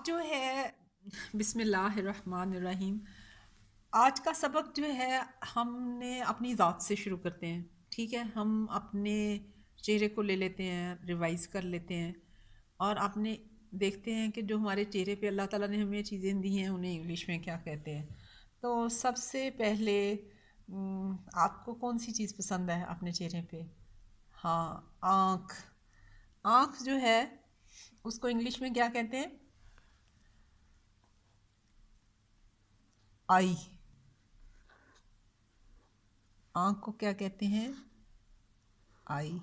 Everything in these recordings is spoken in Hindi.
आज जो है बिस्मिल्लाहिर्रहमानिर्रहीम। आज का सबक जो है हमने अपनी ज़ात से शुरू करते हैं। ठीक है, हम अपने चेहरे को ले लेते हैं, रिवाइज़ कर लेते हैं और अपने देखते हैं कि जो हमारे चेहरे पे अल्लाह ताला ने हमें चीज़ें दी हैं उन्हें इंग्लिश में क्या कहते हैं। तो सबसे पहले आपको कौन सी चीज़ पसंद है अपने चेहरे पे? हाँ, आँख। आँख जो है उसको इंग्लिश में क्या कहते हैं? आई। आँख को क्या कहते हैं? आई।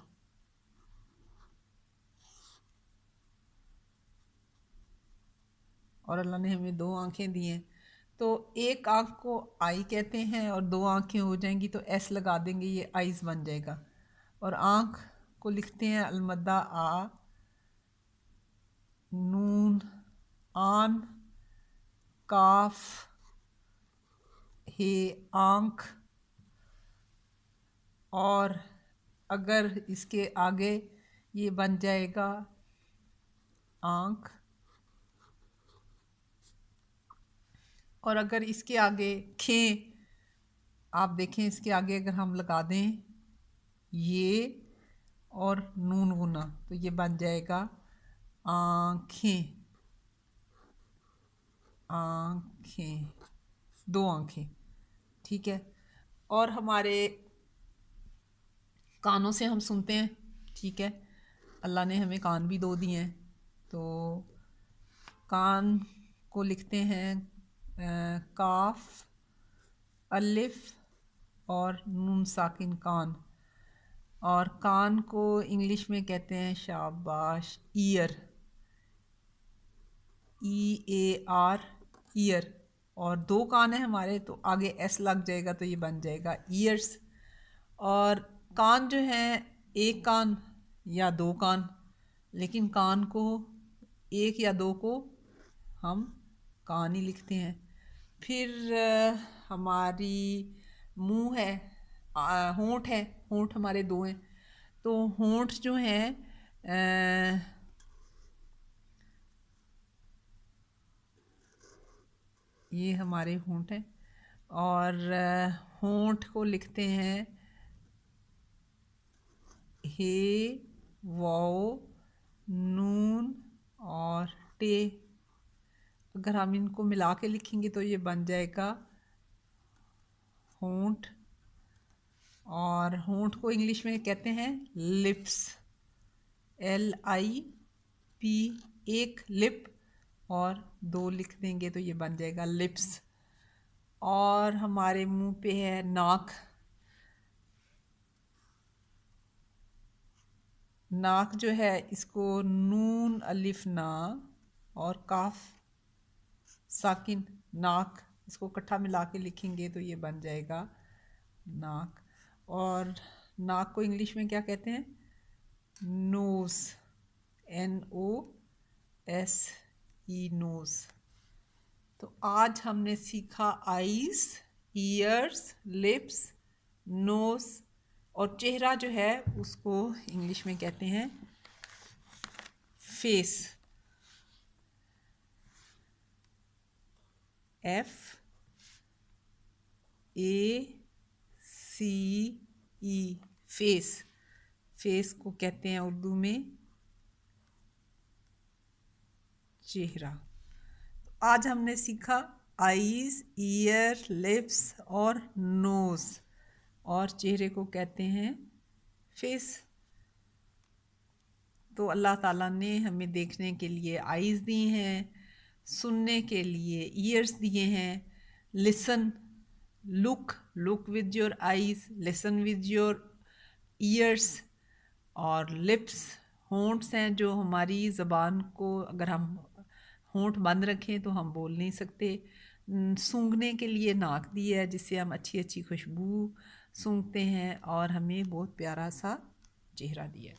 और अल्लाह ने हमें दो आँखें दी हैं, तो एक आँख को आई कहते हैं और दो आँखें हो जाएंगी तो एस लगा देंगे, ये आइज़ बन जाएगा। और आँख को लिखते हैं अलमद्दा आ, नून, आन, काफ, हे, आँख। और अगर इसके आगे ये बन जाएगा आँख, और अगर इसके आगे खें, आप देखें इसके आगे अगर हम लगा दें ये और नून गुना तो ये बन जाएगा आँखें। आँखें, दो आँखें। ठीक है। और हमारे कानों से हम सुनते हैं। ठीक है, अल्लाह ने हमें कान भी दो दिए हैं, तो कान को लिखते हैं काफ, अलिफ और नून साकिन कान। और कान को इंग्लिश में कहते हैं शाबाश ईयर, EAR, ईयर। और दो कान है हमारे तो आगे एस लग जाएगा तो ये बन जाएगा ईयर्स। और कान जो है एक कान या दो कान, लेकिन कान को एक या दो को हम कान ही लिखते हैं। फिर हमारी मुंह है, होंठ है, होंठ हमारे दो हैं, तो होंठ जो हैं ये हमारे होंठ हैं। और होंठ को लिखते हैं हे, वाओ, नून और टे। अगर हम इनको मिला के लिखेंगे तो ये बन जाएगा होंठ। और होंठ को इंग्लिश में कहते हैं लिप्स, LIP, एक लिप और दो लिख देंगे तो ये बन जाएगा लिप्स। और हमारे मुंह पे है नाक। नाक जो है इसको नून अलिफ ना और काफ साकिन नाक, इसको इकट्ठा मिला के लिखेंगे तो ये बन जाएगा नाक। और नाक को इंग्लिश में क्या कहते हैं? Nose, NOSE, nose. तो आज हमने सीखा आईज, ईयर्स, लिप्स, नोज़। और चेहरा जो है उसको इंग्लिश में कहते हैं फेस, FACE, फेस। फेस को कहते हैं उर्दू में चेहरा। तो आज हमने सीखा आईज, ईयर, लिप्स और नोज़, और चेहरे को कहते हैं फेस। तो अल्लाह ताला ने हमें देखने के लिए आईज़ दी हैं, सुनने के लिए ईयर्स दिए हैं। Listen, look with your eyes, listen with your ears. और लिप्स, होंठ्स हैं जो हमारी ज़बान को, अगर हम होंठ बंद रखें तो हम बोल नहीं सकते। सूंघने के लिए नाक दी है जिससे हम अच्छी अच्छी खुशबू सूंघते हैं, और हमें बहुत प्यारा सा चेहरा दिया है।